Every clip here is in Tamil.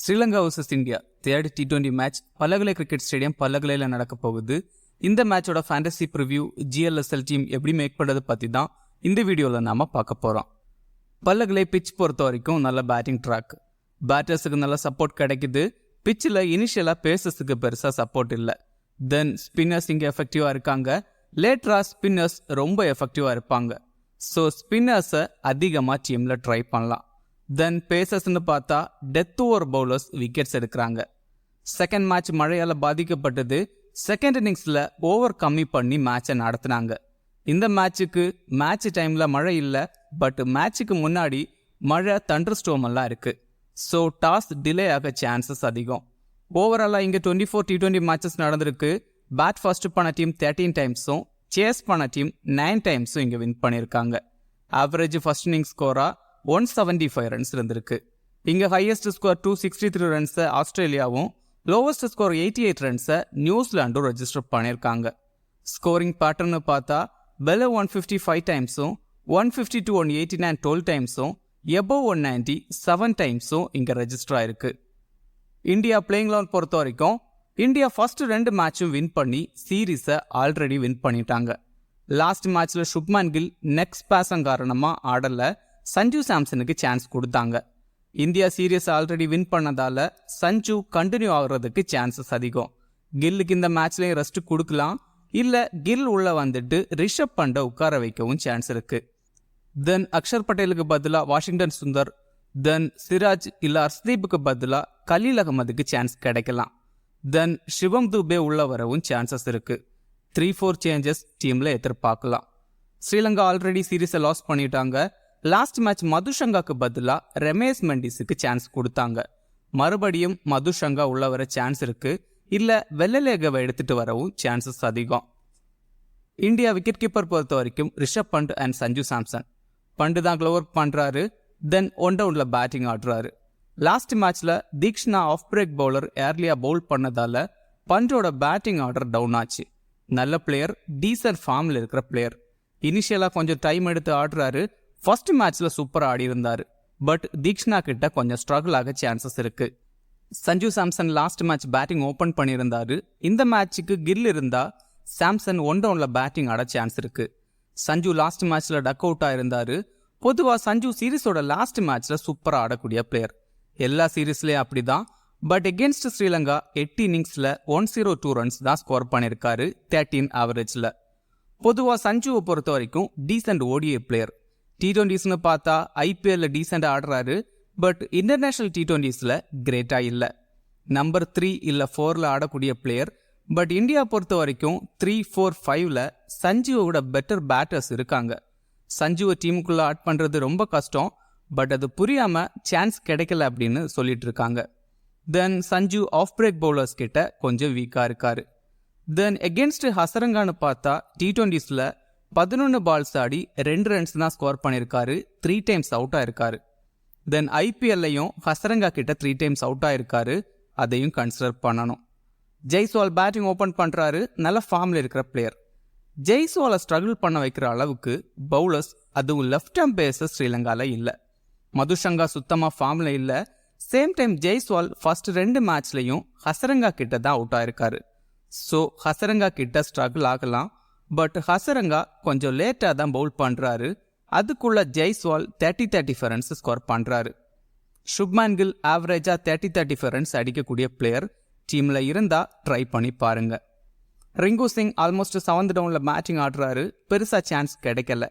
Sri Lanka vs India third T20 match Pallekele cricket stadium பல்லகலையில் நடக்க போகுது. இந்த மேட்சோட ஃபேண்டசி ப்ரிவ்யூ GLSL டீம் எப்படி மேக் பண்ணுறது பற்றி தான் இந்த வீடியோவில் நாம் பார்க்க போகிறோம். பல்லகலை பிச் பொறுத்த வரைக்கும் நல்ல பேட்டிங் ட்ராக், பேட்டர்ஸுக்கு நல்ல சப்போர்ட் கிடைக்குது. பிச்சில் இனிஷியலாக பேசஸுக்கு பெருசாக சப்போர்ட் இல்லை. தென் ஸ்பின்னர்ஸ் இங்கே எஃபெக்டிவாக இருக்காங்க. லேட்டராக ஸ்பின்னர்ஸ் ரொம்ப எஃபெக்டிவாக இருப்பாங்க. ஸோ ஸ்பின்னர்ஸை அதிகமாக டீமில் ட்ரை பண்ணலாம். தென் பேசர்ஸ்ன்னு பார்த்தா டெத் ஓவர் பவுலர்ஸ் விக்கெட்ஸ் எடுக்கிறாங்க. செகண்ட் மேட்ச் மழையால் பாதிக்கப்பட்டது. செகண்ட் இன்னிங்ஸில் ஓவர் கம்மி பண்ணி மேட்சை நடத்தினாங்க. இந்த மேட்சுக்கு மேட்ச் டைமில் மழை இல்லை, பட் மேட்சுக்கு முன்னாடி மழை தண்டர் ஸ்டோம் எல்லாம் இருக்குது. ஸோ டாஸ் டிலே ஆக சான்சஸ் அதிகம். ஓவராலாக இங்கே 24 T20 மேட்சஸ் நடந்திருக்கு. பேட் ஃபர்ஸ்ட் பண்ண டீம் 13 டைம்ஸும் சேஸ் பண்ண டீம் 9 டைம்ஸும் இங்கே வின் பண்ணியிருக்காங்க. ஆவரேஜ் ஃபர்ஸ்ட் இன்னிங்ஸ் ஸ்கோரா 175 ரன்ஸ் இருந்திருக்கு. இங்கே ஹையஸ்ட் ஸ்கோர் 263 ரன்ஸை ஆஸ்திரேலியாவும், லோவஸ்ட் ஸ்கோர் 88 ரன்ஸை நியூசிலாண்டும் ரெஜிஸ்டர் பண்ணியிருக்காங்க. ஸ்கோரிங் பேட்டர்னு பார்த்தா பெல 155 டைம்ஸும் 150 to 189 12 டைம்ஸும் எபோவ் 190 7 டைம்ஸும் இங்கே ரெஜிஸ்டர் ஆயிருக்கு. இந்தியா பிளேயிங் லெவன் பொறுத்த வரைக்கும் இந்தியா ஃபர்ஸ்ட் 2 மேட்சும் வின் பண்ணி சீரீஸை ஆல்ரெடி வின் பண்ணிட்டாங்க. லாஸ்ட் மேட்ச்சில் சுப்மான் கில் நெக் ஸ்பாசம் காரணமாக ஆடலை. சஞ்சு சாம்சனுக்கு சான்ஸ் கொடுத்தாங்க. இந்தியா சீரியஸ் ஆல்ரெடி வின் பண்ணதால சஞ்சு கண்டினியூ ஆகுறதுக்கு சான்சஸ் அதிகம். கில்லுக்கு இந்த மேட்ச்லேயும் ரெஸ்ட் கொடுக்கலாம், இல்லை கில் உள்ள வந்துட்டு ரிஷப் பண்டை உட்கார வைக்கவும் சான்ஸ் இருக்கு. தென் அக்ஷர் பட்டேலுக்கு பதிலாக வாஷிங்டன் சுந்தர், தென் சிராஜ் இல்லை ஹர்ஷ்தீப்புக்கு பதிலாக கலீல் அகமதுக்கு சான்ஸ் கிடைக்கலாம். தென் சிவம் துபே உள்ள வரவும் சான்சஸ் இருக்கு. 3-4 சேஞ்சஸ் டீமில் எதிர்பார்க்கலாம். ஸ்ரீலங்கா ஆல்ரெடி சீரீஸை லாஸ் பண்ணிட்டாங்க. லாஸ்ட் மேட்ச் மதுஷங்காக்கு பதிலாக ரமேஷ் மெண்டிஸுக்கு சான்ஸ் கொடுத்தாங்க. மறுபடியும் மதுஷங்கா உள்ள வர சான்ஸ் இருக்கு, இல்லை வெள்ளலேகவை எடுத்துட்டு வரவும் சான்சஸ் அதிகம். இந்தியா விக்கெட் கீப்பர் பொறுத்த வரைக்கும் ரிஷப் பண்ட் அண்ட் சஞ்சு சாம்சன். பண்டு தான் க்ளோவர் பண்ணுறாரு. தென் ஒன் டவுனில் பேட்டிங் ஆடுறாரு. லாஸ்ட் மேட்ச்சில் தீக்ஷனா ஆஃப் பிரேக் பவுலர் ஏர்லியாக பவுல் பண்ணதால பண்டோட பேட்டிங் ஆர்டர் டவுன் ஆச்சு. நல்ல பிளேயர், டீசன்ட் ஃபார்மில் இருக்கிற பிளேயர். இனிஷியலாக கொஞ்சம் டைம் எடுத்து ஆடுறாரு. ஃபர்ஸ்ட் மேட்ச்சில் சூப்பராக ஆடி இருந்தார், பட் தீக்ஷனா கிட்ட கொஞ்சம் ஸ்ட்ரகிள் ஆக சான்சஸ் இருக்கு. Sanju Samson last match batting open பண்ணியிருந்தாரு. இந்த மேட்சுக்கு கில் இருந்தா சாம்சன் ஒன் டவுனில் பேட்டிங் ஆட சான்ஸ் இருக்கு. சஞ்சு லாஸ்ட் மேட்ச்சில் டக் அவுட் ஆயிருந்தாரு. பொதுவாக சஞ்சு சீரீஸோட லாஸ்ட் மேட்ச்சில் சூப்பராக ஆடக்கூடிய பிளேயர். எல்லா சீரீஸ்லேயும் அப்படி தான். பட் எகென்ஸ்ட் ஸ்ரீலங்கா 8 இன்னிங்ஸில் 102 ரன்ஸ் தான் ஸ்கோர் பண்ணியிருக்காரு 13 ஆவரேஜில். பொதுவாக சஞ்சுவை பொறுத்த வரைக்கும் டீசென்ட் ஓடிஐ பிளேயர். T20ஸ்னு பார்த்தா IPL டீசெண்டாக ஆடுறாரு, பட் இன்டர்நேஷ்னல் T20ஸ்ல கிரேட்டாக இல்லை. நம்பர் 3 இல்லை 4ல் ஆடக்கூடிய பிளேயர். பட் இந்தியா பொறுத்த வரைக்கும் 3, 4, 5ல் சஞ்சுவோட பெட்டர் பேட்டர்ஸ் இருக்காங்க. சஞ்சுவை டீமுக்குள்ளே ஆட் பண்ணுறது ரொம்ப கஷ்டம், பட் அது புரியாமல் சான்ஸ் கிடைக்கல அப்படின்னு சொல்லிட்டு இருக்காங்க. தென் சஞ்சு ஆஃப் பிரேக் பவுலர்ஸ் கிட்ட கொஞ்சம் வீக்காக இருக்காரு. தென் எகென்ஸ்ட் ஹசரங்கான்னு பார்த்தா T20ஸ்ல 11 பால்ஸ் ஆடி 2 ரன்ஸ் தான் ஸ்கோர் பண்ணியிருக்காரு. 3 டைம்ஸ் அவுட் ஆயிருக்காரு. தென் IPLலையும் ஹசரங்கா கிட்ட 3 டைம்ஸ் அவுட் ஆயிருக்காரு. அதையும் கன்சிடர் பண்ணணும். ஜெய்ஸ்வால் பேட்டிங் ஓப்பன் பண்ணுறாரு. நல்ல ஃபார்மில் இருக்கிற பிளேயர். ஜெய்ஸ்வாலை ஸ்ட்ரகிள் பண்ண வைக்கிற அளவுக்கு பவுலர்ஸ், அதுவும் லெஃப்ட் ஆர்ம் பேசர்ஸ் ஸ்ரீலங்காவில் இல்லை. மதுஷங்கா சுத்தமாக ஃபார்மில் இல்லை. சேம் டைம் ஜெய்ஸ்வால் ஃபர்ஸ்ட் 2 மேட்ச்லையும் ஹசரங்கா கிட்ட தான் அவுட் ஆயிருக்காரு. ஸோ ஹசரங்கா கிட்ட ஸ்ட்ரகிள் ஆகலாம். பட் ஹசரங்கா கொஞ்சம் லேட்டாக தான் பவுல் பண்ணுறாரு. அதுக்குள்ள ஜெய்ஸ்வால் 30-35 ரன்ஸ் ஸ்கோர் பண்ணுறாரு. சுப்மான் கில் ஆவரேஜாக 30-35 ரன்ஸ் அடிக்கக்கூடிய பிளேயர். டீமில் இருந்தால் ட்ரை பண்ணி பாருங்க. ரிங்கு சிங் ஆல்மோஸ்ட் 7th டவுனில் பேட்டிங் ஆடுறாரு. பெருசாக சான்ஸ் கிடைக்கல.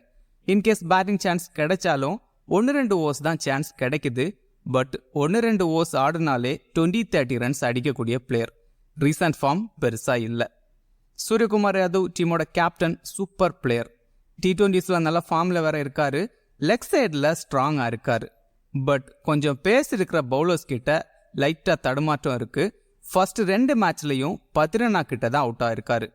இன்கேஸ் பேட்டிங் சான்ஸ் கிடைச்சாலும் 1-2 ஓவர்ஸ் தான் சான்ஸ் கிடைக்குது. பட் 1-2 ஓவர்ஸ் ஆடினாலே 20-30 ரன்ஸ் அடிக்கக்கூடிய பிளேயர். ரீசன்ட் ஃபார்ம் பெருசாக இல்லை. சூரியகுமார் யாதவ் டீமோட கேப்டன், சூப்பர் பிளேயர். T20ஸ்ல நல்ல ஃபார்மில் வேற இருக்காரு. லெக் சைடில் ஸ்ட்ராங்காக இருக்காரு. பட் கொஞ்சம் பேஸ் இருக்கிற பவுலர்ஸ் கிட்ட லைட்டாக தடுமாற்றம் இருக்கு. ஃபர்ஸ்ட் 2 மேட்ச்லையும் 10 ரன்னா கிட்ட தான் அவுட் ஆயிருக்காரு.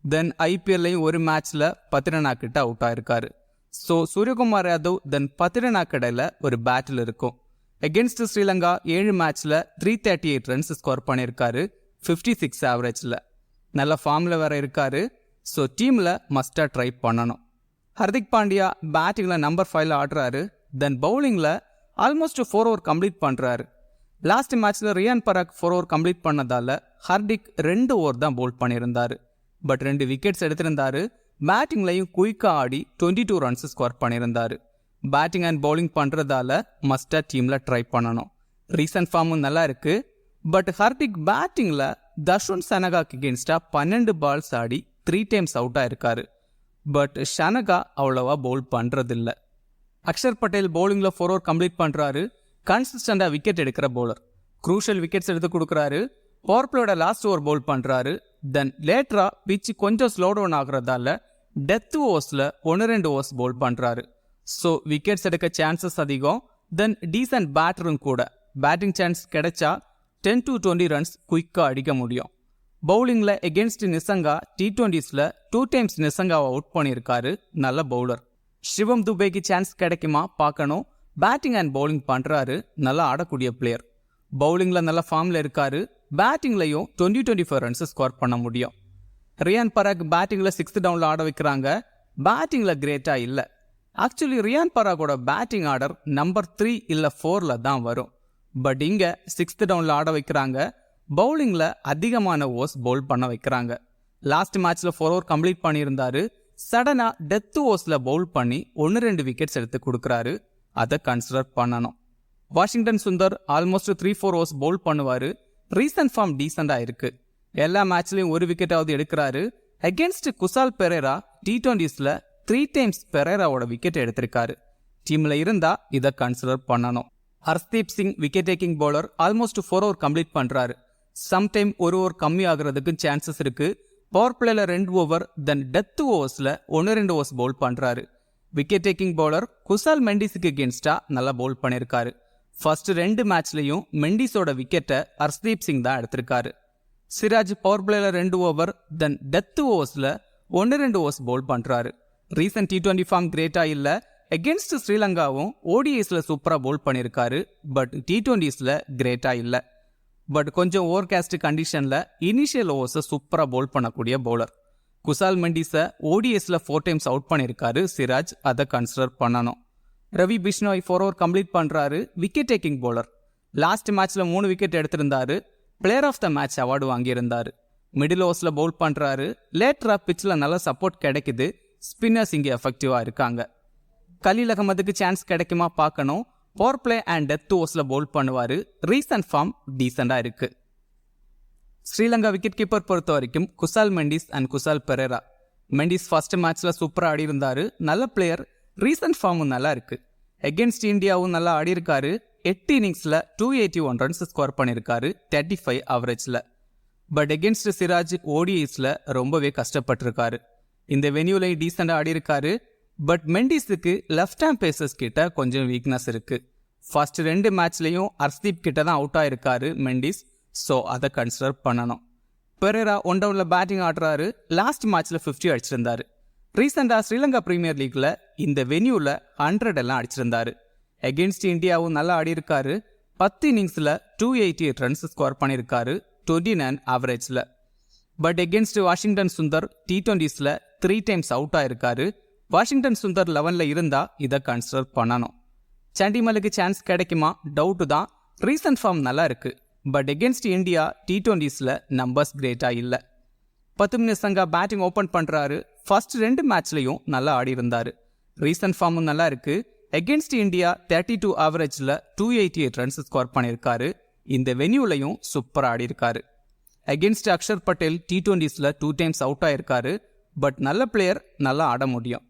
தென் IPLலையும் ஒரு மேட்ச்ல 10 ரன்னா கிட்ட அவுட் ஆயிருக்காரு. ஸோ சூரியகுமார் யாதவ் தென் 10 ரன்னா கடையில் ஒரு பேட்டில் இருக்கும். எகென்ஸ்ட் ஸ்ரீலங்கா 7 மேட்ச்ல 338 ரன்ஸ் ஸ்கோர் பண்ணியிருக்காரு 56 ஆவரேஜில். நல்ல ஃபார்மில் வேற இருக்காரு. ஸோ டீமில் மஸ்டாக ட்ரை பண்ணணும். ஹர்திக் பாண்டியா பேட்டிங்கில் நம்பர் 5ல் ஆடுறாரு. தென் பவுலிங்கில் ஆல்மோஸ்ட் 4 ஓவர் கம்ப்ளீட் பண்ணுறாரு. லாஸ்ட் மேட்ச்சில் ரியான் பராக் 4 ஓவர் கம்ப்ளீட் பண்ணதால ஹார்திக் 2 ஓவர் தான் போல்ட் பண்ணியிருந்தார். பட் 2 விக்கெட்ஸ் எடுத்திருந்தாரு. பேட்டிங்லையும் குயிக்காக ஆடி 22 ரன்ஸ் ஸ்கோர் பண்ணியிருந்தார். பேட்டிங் அண்ட் பவுலிங் பண்ணுறதால மஸ்டாக டீமில் ட்ரை பண்ணணும். ரீசன்ட் ஃபார்மும் நல்லா இருக்குது. பட் ஹார்திக் பேட்டிங்கில் தர்ஷன் சனகாக்கு அகேன்ஸ்டாக 12 பால்ஸ் ஆடி 3 டைம்ஸ் அவுட்டாக இருக்காரு. பட் ஷனகா அவ்வளோவா பவுல் பண்ணுறதில்ல. அக்ஷர் பட்டேல் பவுலிங்கில் 4 ஓவர் கம்ப்ளீட் பண்ணுறாரு. கன்சிஸ்டண்டாக விக்கெட் எடுக்கிற பவுலர். க்ரூஷியல் விக்கெட்ஸ் எடுத்து கொடுக்குறாரு. பவர் பிளேயோட லாஸ்ட் ஓவர் பவுல் பண்ணுறாரு. தென் லேட்டராக பிச்சு கொஞ்சம் ஸ்லோ டவுன் ஆகுறதால டெத் ஓவர்ஸில் 1-2 ஓவர்ஸ் பவுல் பண்ணுறாரு. ஸோ விக்கெட்ஸ் எடுக்க சான்சஸ் அதிகம். தென் டீசன்ட் பேட்டரும் கூட. பேட்டிங் சான்ஸ் கிடைச்சா 10 to 20 ரன்ஸ் குயிக்காக அடிக்க முடியும். பவுலிங்கில் எகென்ஸ்ட் நிசங்கா T20ஸில் 2 டைம்ஸ் நிசங்காவை அவுட் பண்ணியிருக்காரு. நல்ல பவுலர். சிவம் துபேக்கு சான்ஸ் கிடைக்குமா பார்க்கணும். பேட்டிங் அண்ட் பவுலிங் பண்ணுறாரு. நல்லா ஆடக்கூடிய பிளேயர். பவுலிங்கில் நல்ல ஃபார்மில் இருக்காரு. பேட்டிங்லையும் 20-25 ரன்ஸ் ஸ்கோர் பண்ண முடியும். ரியான் பராக் பேட்டிங்கில் 6th டவுனில் ஆட வைக்கிறாங்க. பேட்டிங்கில் கிரேட்டாக இல்லை. ஆக்சுவலி ரியான் பராகோட பேட்டிங் ஆர்டர் நம்பர் 3 இல்லை 4ல் தான் வரும். பட் இங்கே 6th டவுனில் ஆட வைக்கிறாங்க. பவுலிங்கில் அதிகமான ஓவர்ஸ் பவுல் பண்ண வைக்கிறாங்க. லாஸ்ட் மேட்ச்சில் 4 ஓவர் கம்ப்ளீட் பண்ணியிருந்தாரு. சடனாக டெத் ஓவர்ஸில் பவுல் பண்ணி 1-2 விக்கெட்ஸ் எடுத்து கொடுக்குறாரு. அதை கன்சிடர் பண்ணணும். Washington Sundar almost 3-4 overs bowl பண்ணுவார். ரீசன்ட் ஃபார்ம் டீசெண்டாக இருக்குது. எல்லா மேட்ச்லையும் 1 விக்கெட்டாவது எடுக்கிறாரு. அகேன்ஸ்ட் குசால் பெரேரா T20ஸில் 3 டைம்ஸ் பெரேராவோட விக்கெட் எடுத்திருக்காரு. டீமில் இருந்தால் இதை கன்சிடர் பண்ணணும். Arshdeep Singh wicket taking bowler. Almost 4 over complete பண்ணுறாரு. சம்டைம் 1 ஓவர் கம்மி ஆகிறதுக்கு சான்சஸ் இருக்குது. பவர் பிளேயில் 2 ஓவர் தென் டெத் ஓவர்ஸில் 1-2 ஓவர்ஸ் பவுல் பண்ணுறாரு. Wicket taking bowler. குசால் மெண்டிஸுக்கு அகேன்ஸ்டாக நல்லா பவுல் பண்ணியிருக்காரு. ஃபர்ஸ்ட் 2 மேட்ச்லையும் மெண்டிஸோட விக்கெட்டை ஹர்ஷ்தீப் சிங் தான் எடுத்திருக்காரு. சிராஜ் பவர் பிளேயில் 2 ஓவர் தென் டெத் ஓவர்ஸில் 1-2 ஓவர்ஸ் பவுல் பண்ணுறாரு. ரீசன்ட் T20 ஃபார்ம் கிரேட்டாக இல்லை. அகேன்ஸ்ட் ஸ்ரீலங்காவும் ODIஸில் சூப்பராக பவுல் பண்ணியிருக்காரு. பட் T20ஸில் கிரேட்டாக இல்லை. பட் கொஞ்சம் ஓவர்காஸ்ட் கண்டிஷனில் இனிஷியல் ஓவர்ஸை சூப்பராக பவுல் பண்ணக்கூடிய பவுலர். குசால் மெண்டிஸை ODIஸில் 4 டைம்ஸ் அவுட் பண்ணியிருக்காரு சிராஜ். அதை கன்சிடர் பண்ணணும். ரவி பிஷ்ணோய் 4 ஓவர் கம்ப்ளீட் பண்ணுறாரு. Wicket taking bowler. லாஸ்ட் மேட்ச்சில் 3 விக்கெட் எடுத்திருந்தாரு. Player of the match award வாங்கியிருந்தார். மிடில் ஓவர்ஸில் பவுல் பண்ணுறாரு. லேட்டராக பிச்சில் நல்ல சப்போர்ட் கிடைக்குது. ஸ்பின்னர்ஸ் இங்கே எஃபெக்டிவாக இருக்காங்க. கலீல் அகமதுக்கு சான்ஸ் கிடைக்குமா பார்க்கணும். பவர் பிளே அண்ட் டெத் ஓவர்ஸில் பவுல் பண்ணுவார். ரீசன்ட் ஃபார்ம் டீசெண்டாக இருக்குது. ஸ்ரீலங்கா விக்கெட் கீப்பர் பொறுத்த வரைக்கும் குசால் மெண்டிஸ் அண்ட் குசால் பெரேரா. மெண்டிஸ் ஃபர்ஸ்ட் மேட்ச்சில் சூப்பராக ஆடி இருந்தார். நல்ல பிளேயர். ரீசன்ட் ஃபார்மும் நல்லா இருக்குது. எகென்ஸ்ட் இந்தியாவும் நல்லா ஆடி இருக்காரு. 8 இன்னிங்ஸில் 281 ரன்ஸ் ஸ்கோர் பண்ணியிருக்காரு 35 ஆவரேஜில். பட் எகென்ஸ்ட் சிராஜ் ODIஸில் ரொம்பவே கஷ்டப்பட்டிருக்காரு. இந்த வென்யூலையும் டீசெண்டாக ஆடி இருக்காரு. பட் மெண்டிஸுக்கு லெஃப்ட் ஹேண்ட் பேசர்ஸ் கிட்ட கொஞ்சம் வீக்னஸ் இருக்குது. ஃபர்ஸ்ட் 2 மேட்ச்லையும் ஹர்ஷ்தீப் கிட்ட தான் அவுட் ஆயிருக்காரு மெண்டிஸ். ஸோ அதை கன்சிடர் பண்ணணும். பெரேரா 1 டவுனில் பேட்டிங் ஆடுறாரு. லாஸ்ட் மேட்ச்சில் 50 அடிச்சிருந்தாரு. ரீசெண்டாக ஸ்ரீலங்கா பிரீமியர் லீக்கில் இந்த வென்யூவில் 100 எல்லாம் அடிச்சிருந்தாரு. எகென்ஸ்ட் இந்தியாவும் நல்லா ஆடி இருக்காரு. 10 இன்னிங்ஸில் 288 ரன்ஸ் ஸ்கோர் பண்ணியிருக்காரு 29 ஆவரேஜில். பட் எகென்ஸ்ட் வாஷிங்டன் சுந்தர் T20ஸில் 3 டைம்ஸ் அவுட் ஆயிருக்காரு. வாஷிங்டன் சுந்தர் 11ல் இருந்தால் இதை கன்சிடர் பண்ணணும். சண்டிமலுக்கு சான்ஸ் கிடைக்குமா டவுட்டு தான். ரீசன்ட் ஃபார்ம் நல்லா இருக்குது. பட் எகென்ஸ்ட் இந்தியா T20ஸில் நம்பர்ஸ் கிரேட்டாக இல்லை. 10 நிசங்கா பேட்டிங் ஓப்பன் பண்ணுறாரு. ஃபர்ஸ்ட் 2 மேட்ச்லையும் நல்லா ஆடி இருந்தார். ரீசன்ட் ஃபார்மும் நல்லா இருக்குது. எகென்ஸ்ட் இந்தியா 32 ஆவரேஜில் 288 ரன்ஸ் ஸ்கோர் பண்ணியிருக்காரு. இந்த வென்யூலையும் சூப்பராக ஆடி இருக்காரு. எகென்ஸ்ட் அக்ஷர் பட்டேல் T20ஸில் 2 டைம்ஸ் அவுட் ஆயிருக்காரு. பட் நல்ல பிளேயர். நல்லா ஆட முடியும்.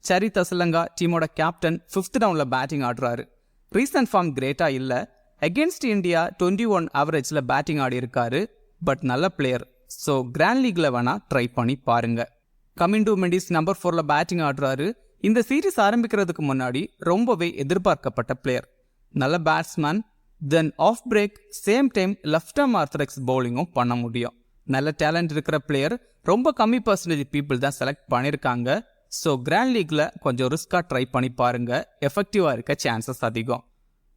சரித் அசலங்கா டீமோட கேப்டன் 5th டவுனில் பேட்டிங் ஆடுறாரு. ரீசன்ட் ஃபார்ம் கிரேட்டாக இல்லை. அகேன்ஸ்ட் இந்தியா 21 ஆவரேஜில் பேட்டிங் ஆடி இருக்காரு. பட் நல்ல பிளேயர். ஸோ கிராண்ட் லீக்ல வேணால் ட்ரை பண்ணி பாருங்க. கமிண்டு மெண்டிஸ் நம்பர் 4ல் பேட்டிங் ஆடுறாரு. இந்த சீரீஸ் ஆரம்பிக்கிறதுக்கு முன்னாடி ரொம்பவே எதிர்பார்க்கப்பட்ட பிளேயர். நல்ல batsman. Then off break same time left arm orthodox பவுலிங்கும் பண்ண முடியும். நல்ல டேலண்ட் இருக்கிற பிளேயர். ரொம்ப கம்மி பர்சன்டேஜ் பீப்புள் தான் செலக்ட் பண்ணியிருக்காங்க. ஸோ கிராண்ட் லீக்ல கொஞ்சம் ரிஸ்காக ட்ரை பண்ணி பாருங்க. எஃபெக்டிவாக இருக்க சான்சஸ் அதிகம்.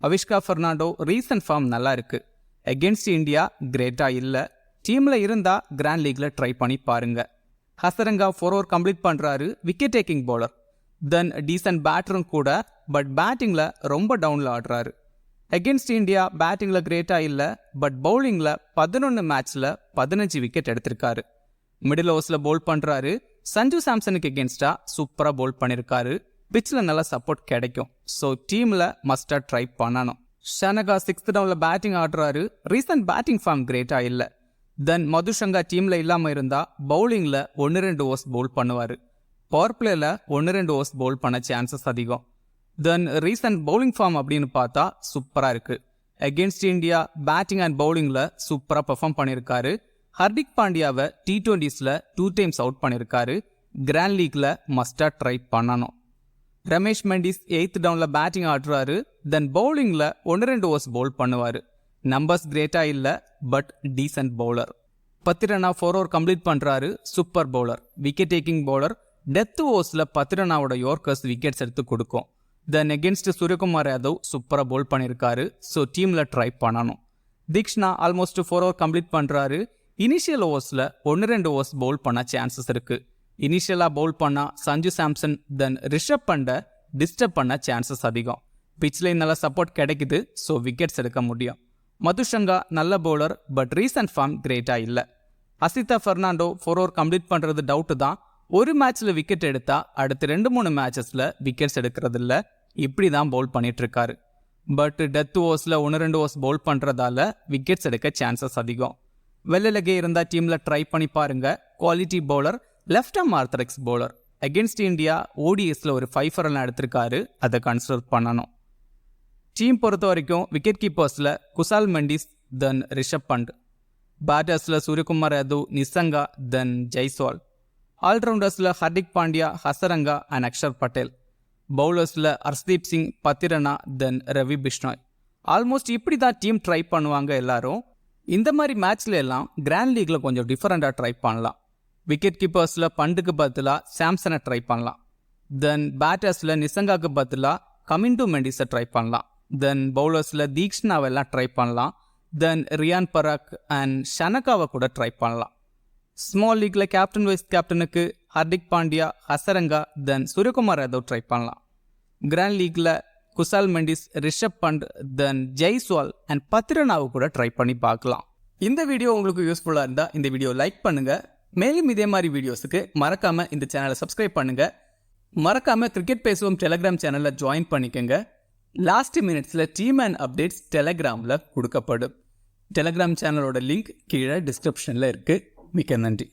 அவிஷ்கா பெர்னாண்டோ ரீசன்ட் ஃபார்ம் நல்லா இருக்கு. அகேன்ஸ்ட் இந்தியா கிரேட்டாக இல்லை. டீமில் இருந்தால் கிராண்ட் லீக்ல ட்ரை பண்ணி பாருங்க. ஹசரங்கா 4 ஓவர் கம்ப்ளீட் பண்ணுறாரு. Wicket taking bowler. Then decent பேட்டரும் கூட. பட் பேட்டிங்கில் ரொம்ப டவுனில் ஆடுறாரு. அகெயின்ஸ்ட் இந்தியா பேட்டிங்கில் கிரேட்டாக இல்லை, பட் பவுலிங்கில் 11 மேட்ச்சில் 15 விக்கெட் எடுத்திருக்காரு. மிடில் ஓவர்ஸில் பவுல் பண்ணுறாரு. சஞ்சு சாம்சனுக்கு எகென்ஸ்டாக சூப்பராக பவுல் பண்ணியிருக்காரு. பிச்சில் நல்ல சப்போர்ட் கிடைக்கும். ஸோ டீமில் மஸ்டாக ட்ரை பண்ணணும். ஷனகா 6th டவுனில் பேட்டிங் ஆடுறாரு. ரீசன்ட் பேட்டிங் ஃபார்ம் கிரேட்டாக இல்லை. தென் மதுஷங்கா டீமில் இல்லாமல் இருந்தால் பவுலிங்கில் 1-2 ஓவர்ஸ் பவுல் பண்ணுவார். பவர் பிளேயில் 1-2 ஓவர்ஸ் பவுல் பண்ண சான்சஸ் அதிகம். தென் ரீசன்ட் பவுலிங் ஃபார்ம் அப்படின்னு பார்த்தா சூப்பராக இருக்குது. அகெயின்ஸ்ட் இந்தியா பேட்டிங் அண்ட் பவுலிங்கில் சூப்பராக பெர்ஃபார்ம் பண்ணியிருக்காரு. ஹர்திக் பாண்டியாவை T20s 2 டைம்ஸ் அவுட் பண்ணியிருக்காரு. கிராண்ட் லீக்ல மஸ்டாக ட்ரை பண்ணணும். ரமேஷ் மெண்டிஸ் 8th டவுனில் பேட்டிங் ஆடுறாரு. தென் பவுலிங்கில் 1-2 ஓவர்ஸ் பவுல் பண்ணுவார். நம்பர்ஸ் கிரேட்டாக இல்லை, பட் டீசன்ட் பவுலர். 10 ரன்னா 4 ஓவர் கம்ப்ளீட் பண்ணுறாரு. Super bowler, wicket taking bowler. Death ஓவர்ஸில் 10 ரன்னாவோட யோர்க்கர்ஸ் விக்கெட்ஸ் எடுத்து கொடுக்கும். தென் அகெயின்ஸ்ட் சூரியகுமார் யாதவ் சூப்பராக பவுல் பண்ணியிருக்காரு. ஸோ டீமில் ட்ரை பண்ணணும். தீக்ஷனா ஆல்மோஸ்ட் 4 ஓவர் கம்ப்ளீட் பண்ணுறாரு. இனிஷியல் ஓவர்ஸில் 1-2 ஓவர்ஸ் பவுல் பண்ண சான்சஸ் இருக்குது. இனிஷியலாக பவுல் பண்ணால் சஞ்சு சாம்சன் தென் ரிஷப் பண்டை டிஸ்டர்ப் பண்ண சான்சஸ் அதிகம். பிச்சில் நல்ல சப்போர்ட் கிடைக்குது. ஸோ விக்கெட்ஸ் எடுக்க முடியும். மதுஷங்கா நல்ல பவுலர், பட் ரீசன்ட் ஃபார்ம் கிரேட்டாக இல்லை. அசிதா பெர்னாண்டோ 4 ஓவர் கம்ப்ளீட் பண்ணுறது டவுட்டு தான். ஒரு மேட்ச்சில் விக்கெட் எடுத்தால் அடுத்த 2-3 மேட்சஸில் விக்கெட்ஸ் எடுக்கிறது இல்லை. இப்படி தான் பவுல் பண்ணிகிட்ருக்காரு. பட் டெத் ஓவர்ஸில் 1-2 ஓவர்ஸ் பவுல் பண்ணுறதால விக்கெட்ஸ் எடுக்க சான்சஸ் அதிகம். வெள்ளலகே இருந்தால் டீமில் ட்ரை பண்ணி பாருங்க. Quality bowler, left arm orthodox bowler. Against India ODIஸில் ஒரு 5 ரன் எடுத்திருக்காரு. அதை கன்சிடர் பண்ணணும். டீம் பொறுத்த வரைக்கும் விக்கெட் கீப்பர்ஸில் குசால் மெண்டிஸ் தென் ரிஷப் பண்ட். பேட்டர்ஸில் சூரியகுமார் யாதவ், நிசங்கா தென் ஜெய்ஸ்வால். ஆல்ரவுண்டர்ஸில் ஹர்திக் பாண்டியா, ஹசரங்கா அண்ட் அக்ஷர் பட்டேல். பவுலர்ஸில் ஹர்ஷ்தீப் சிங், 10 ரன்னா தென் ரவி பிஷ்னாய். ஆல்மோஸ்ட் இப்படி தான் டீம் ட்ரை பண்ணுவாங்க எல்லாரும். இந்த மாதிரி மேட்ச்ல எல்லாம் கிராண்ட் லீக்ல கொஞ்சம் டிஃபரெண்டாக ட்ரை பண்ணலாம். விக்கெட் கீப்பர்ஸில் பண்டுக்கு பதிலாக சாம்சனை ட்ரை பண்ணலாம். தென் பேட்டர்ஸில் நிசங்காக்கு பதிலாக கமிண்டு மெண்டிஸை ட்ரை பண்ணலாம். தென் பவுலர்ஸில் தீக்ஷனாவெல்லாம் ட்ரை பண்ணலாம். தென் ரியான் பராக் அண்ட் ஷனகாவை கூட ட்ரை பண்ணலாம். ஸ்மால் லீக்கில் கேப்டன் வைஸ் கேப்டனுக்கு ஹர்திக் பாண்டியா, ஹசரங்கா தென் சூரியகுமார் யாதவ் ட்ரை பண்ணலாம். கிராண்ட் லீக்கில் குசால் மெண்டிஸ், ரிஷப் பண்ட் தென் ஜெய்ஸ்வால் அண்ட் 10 ரன்னாவை கூட ட்ரை பண்ணி பார்க்கலாம். இந்த வீடியோ உங்களுக்கு யூஸ்ஃபுல்லாக இருந்தால் இந்த வீடியோ லைக் பண்ணுங்கள். மேலும் இதே மாதிரி வீடியோஸுக்கு மறக்காமல் இந்த சேனலை சப்ஸ்கிரைப் பண்ணுங்கள். மறக்காமல் கிரிக்கெட் பேசுவோம் டெலகிராம் சேனலில் ஜாயின் பண்ணிக்கோங்க. லாஸ்ட் மினிட்ஸில் டீம் அண்ட் அப்டேட்ஸ் டெலகிராமில் கொடுக்கப்படும். டெலகிராம் சேனலோட லிங்க் கீழே டிஸ்கிரிப்ஷனில் இருக்குது. மிக்க நன்றி.